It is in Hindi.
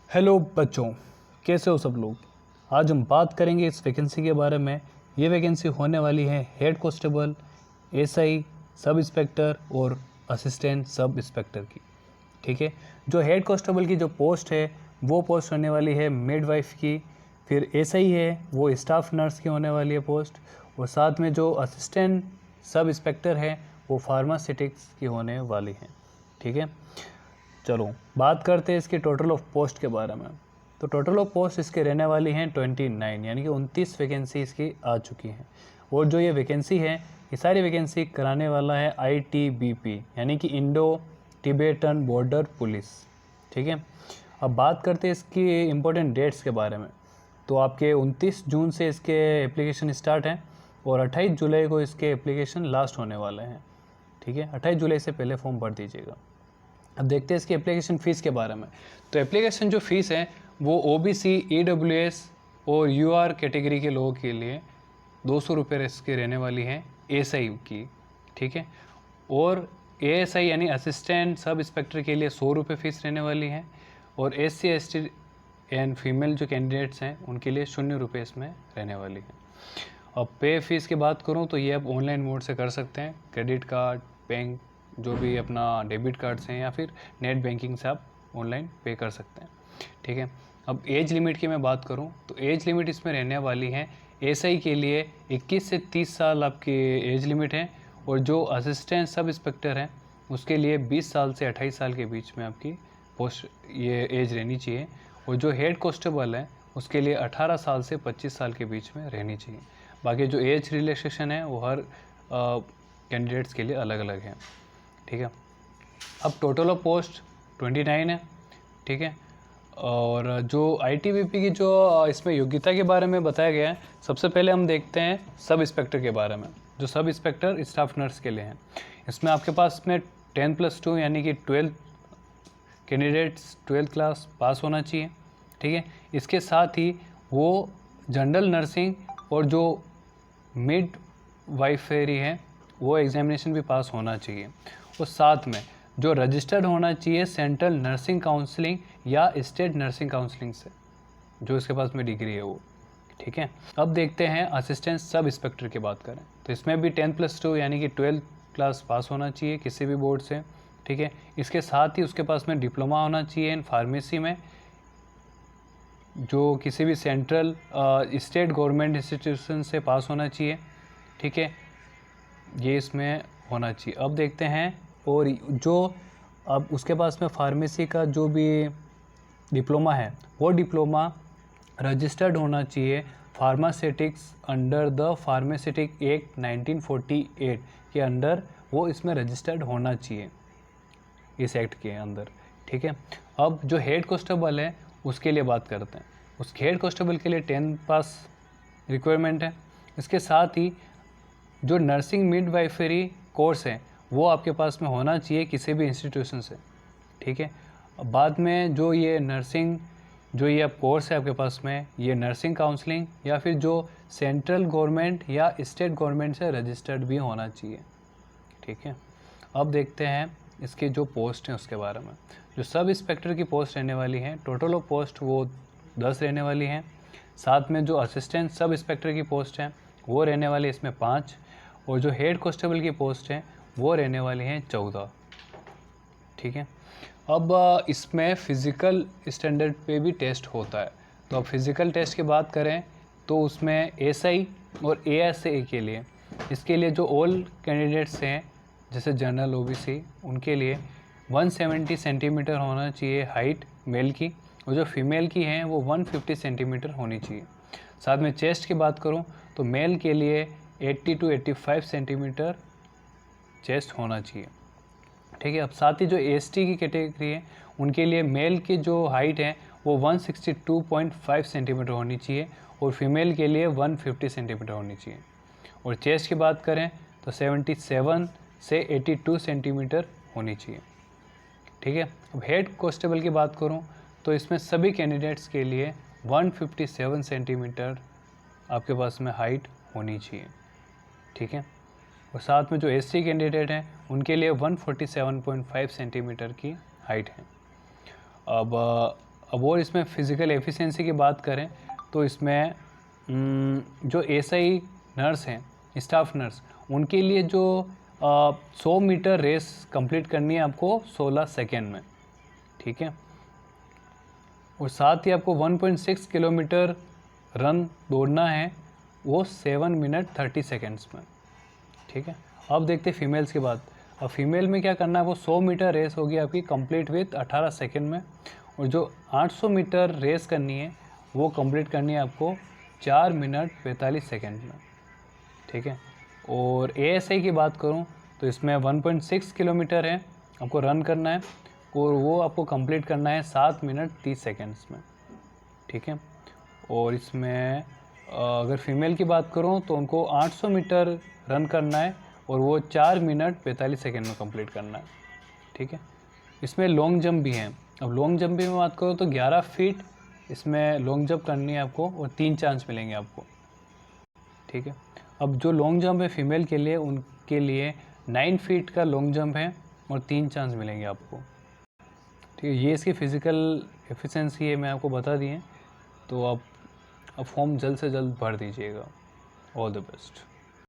हेलो बच्चों, कैसे हो सब लोग। आज हम बात करेंगे इस वैकेंसी के बारे में। ये वैकेंसी होने वाली है head constable, SI, sub inspector और असिस्टेंट सब इंस्पेक्टर की। ठीक है, जो हेड कांस्टेबल की जो पोस्ट है वो पोस्ट होने वाली है मिडवाइफ की। फिर एसआई है वो स्टाफ नर्स की होने वाली है पोस्ट। और साथ में जो असिस्टेंट सब इंस्पेक्टर है वो फार्मास्यूटिक्स की होने वाली है। ठीक है, चलो बात करते हैं इसके टोटल ऑफ पोस्ट के बारे में। तो टोटल ऑफ पोस्ट इसके रहने वाली हैं 29, यानी कि 29 वैकेंसी इसकी आ चुकी हैं। और जो ये वैकेंसी है ये सारी वैकेंसी कराने वाला है ITBP, यानी कि इंडो तिब्बतन बॉर्डर पुलिस। ठीक है, अब बात करते हैं इसकी इम्पोर्टेंट डेट्स के बारे में। तो आपके 29 जून से इसके एप्लीकेशन स्टार्ट हैं और 28 जुलाई को इसके एप्लीकेशन लास्ट होने वाले हैं। ठीक है, 28 जुलाई से पहले फॉर्म भर दीजिएगा। अब देखते हैं इसकी एप्लीकेशन फ़ीस के बारे में। तो एप्लीकेशन जो फ़ीस है वो OBC, EWS और UR कैटेगरी के लोगों के लिए 200 रुपये इसकी रहने वाली है एसआई की। ठीक है, और ASI यानी असिस्टेंट सब इंस्पेक्टर के लिए 100 रुपये फ़ीस रहने वाली है। और SC ST एंड फीमेल जो कैंडिडेट्स हैं उनके लिए 0 रुपये इसमें रहने वाली है। अब पे फीस की बात करूँ तो ये आप ऑनलाइन मोड से कर सकते हैं। क्रेडिट कार्ड, बैंक, जो भी अपना डेबिट कार्ड्स हैं या फिर नेट बैंकिंग से आप ऑनलाइन पे कर सकते हैं। ठीक है, अब एज लिमिट की मैं बात करूं तो एज लिमिट इसमें रहने वाली है एसआई के लिए 21 से 30 साल आपकी एज लिमिट है। और जो असिस्टेंट सब इंस्पेक्टर हैं उसके लिए 20 साल से 28 साल के बीच में आपकी पोस्ट ये एज रहनी चाहिए। और जो हेड कांस्टेबल है उसके लिए 18 साल से 25 साल के बीच में रहनी चाहिए। बाकी जो एज रिलैक्सेशन है वो हर कैंडिडेट्स के लिए अलग अलग है। ठीक है, अब टोटल ऑफ पोस्ट 29 है। ठीक है, और जो ITBP की जो इसमें योग्यता के बारे में बताया गया है, सबसे पहले हम देखते हैं सब इंस्पेक्टर के बारे में। जो सब इंस्पेक्टर स्टाफ नर्स के लिए हैं इसमें आपके पास में 10+2 यानी कि 12 कैंडिडेट्स 12th क्लास पास होना चाहिए। ठीक है, इसके साथ ही वो जनरल नर्सिंग और जो मिड वाइफरी है वो एग्जामिनेशन भी पास होना चाहिए। और साथ में जो रजिस्टर्ड होना चाहिए सेंट्रल नर्सिंग काउंसलिंग या स्टेट नर्सिंग काउंसलिंग से, जो इसके पास में डिग्री है वो। ठीक है, अब देखते हैं असिस्टेंट सब इंस्पेक्टर की बात करें तो इसमें भी 10+2 यानी कि 12th क्लास पास होना चाहिए किसी भी बोर्ड से। ठीक है, इसके साथ ही उसके पास में डिप्लोमा होना चाहिए इन फार्मेसी में, जो किसी भी सेंट्रल स्टेट गवर्नमेंट इंस्टीट्यूशन से पास होना चाहिए। ठीक है, ये इसमें होना चाहिए। अब देखते हैं, और जो अब उसके पास में फार्मेसी का जो भी डिप्लोमा है वो डिप्लोमा रजिस्टर्ड होना चाहिए pharmaceutics under the pharmaceutic act 1948 के अंडर, वो इसमें रजिस्टर्ड होना चाहिए इस एक्ट के अंदर। ठीक है, अब जो हेड कांस्टेबल है उसके लिए बात करते हैं। उस हेड कांस्टेबल के लिए 10 पास रिक्वायरमेंट है। इसके साथ ही जो नर्सिंग मिडवाइफरी कोर्स है वो आपके पास में होना चाहिए किसी भी इंस्टीट्यूशन से। ठीक है, अब बाद में जो ये नर्सिंग जो ये अब कोर्स है आपके पास में, ये नर्सिंग काउंसलिंग या फिर जो सेंट्रल गवर्नमेंट या स्टेट गवर्नमेंट से रजिस्टर्ड भी होना चाहिए। ठीक है, अब देखते हैं इसके जो पोस्ट हैं उसके बारे में। जो सब इंस्पेक्टर की पोस्ट रहने वाली है, टोटल ऑफ पोस्ट वो 10 रहने वाली हैं। साथ में जो असिस्टेंट सब इंस्पेक्टर की पोस्ट है वो रहने वाली है इसमें 5। और जो हेड कांस्टेबल की पोस्ट है वो रहने वाली हैं 14। ठीक है, अब इसमें फ़िज़िकल स्टैंडर्ड पे भी टेस्ट होता है। तो अब फिज़िकल टेस्ट की बात करें तो उसमें एसआई और ASA के लिए, इसके लिए जो ऑल कैंडिडेट्स हैं जैसे जनरल OBC उनके लिए 170 सेंटीमीटर होना चाहिए हाइट मेल की, और जो फीमेल की हैं वो 150 सेंटीमीटर होनी चाहिए। साथ में चेस्ट की बात करूं तो मेल के लिए 80 to 85 सेंटीमीटर चेस्ट होना चाहिए। ठीक है, अब साथ ही जो ST की कैटेगरी है उनके लिए मेल की जो हाइट है वो 162.5 सेंटीमीटर होनी चाहिए और फीमेल के लिए 150 सेंटीमीटर होनी चाहिए। और चेस्ट की बात करें तो 77 से 82 सेंटीमीटर होनी चाहिए। ठीक है, अब हेड कांस्टेबल की बात करूं तो इसमें सभी कैंडिडेट्स के लिए 157 सेंटीमीटर आपके पास में हाइट होनी चाहिए। ठीक है, और साथ में जो SC कैंडिडेट हैं उनके लिए 147.5 सेंटीमीटर की हाइट है। अब अब और इसमें फ़िज़िकल एफिशिएंसी की बात करें तो इसमें जो एसआई नर्स हैं, स्टाफ नर्स, उनके लिए जो 100 मीटर रेस कंप्लीट करनी है आपको 16 सेकेंड में, ठीक है। और साथ ही आपको 1.6 किलोमीटर रन दौड़ना है, वो 7 मिनट 30 सेकेंड्स में, ठीक है। अब देखते हैं फीमेल्स की बात। अब फीमेल में क्या करना है, वो 100 मीटर रेस होगी आपकी कंप्लीट विथ 18 सेकेंड में, और जो 800 मीटर रेस करनी है वो कंप्लीट करनी है आपको 4 मिनट 45 सेकेंड में, ठीक है। और एएसआई की बात करूं तो इसमें 1.6 किलोमीटर है आपको रन करना है, और वो आपको कंप्लीट करना है 7 मिनट 30 सेकेंड्स में, ठीक है। और इसमें अगर फीमेल की बात करूं तो उनको 800 मीटर रन करना है, और वो 4 मिनट 45 सेकेंड में कंप्लीट करना है, ठीक है। इसमें लॉन्ग जंप भी हैं। अब लॉन्ग जंप भी मैं बात करूँ तो 11 फीट इसमें लॉन्ग जंप करनी है आपको, और 3 चांस मिलेंगे आपको, ठीक है। अब जो लॉन्ग जंप है फीमेल के लिए, उनके लिए 9 फीट का लॉन्ग जंप है, और 3 चांस मिलेंगे आपको, ठीक है। ये इसकी फ़िज़िकल एफिशिएंसी है, मैं आपको बता दिए। तो आप फॉर्म जल्द से जल्द भर दीजिएगा। All the best.